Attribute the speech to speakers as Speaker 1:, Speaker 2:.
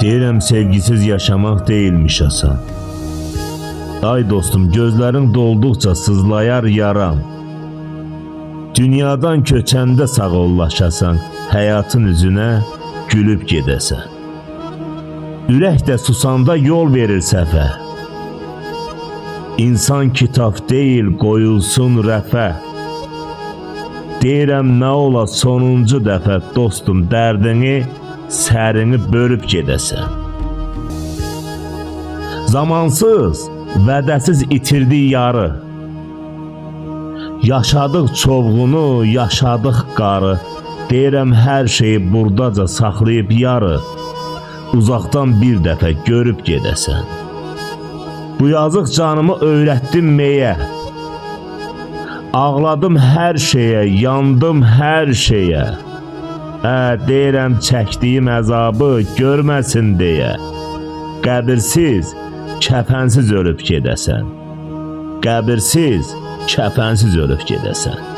Speaker 1: Deyirəm sevgisiz yaşamaq değilmiş asan. Ay dostum, gözlerin dolduqca sızlayar yaram. Dünyadan köçəndə sağollaşasan, həyatın üzünə gülüb gedəsən. Ürək də susanda yol verir səfə. İnsan kitab deyil, qoyulsun rəfə. Deyirəm nə ola sonuncu dəfə dostum, dərdini, sərini bölüb gedəsən. Zamansız, vədəsiz itirdik yarı. Yaşadıq çovğunu, yaşadıq qarı. Deyirəm hər şeyi buradaca saxlayıb yarı. Uzaqdan bir dəfə görüb gedəsən. Bu yazıq canımı öyrətdim meyə. Ağladım hər şeyə, yandım hər şeyə. Deyirəm çəkdiyim əzabı görməsin deyə. Qəbirsiz, kəfənsiz ölüb gedəsən. Qəbirsiz, kəfənsiz ölüb gedəsən.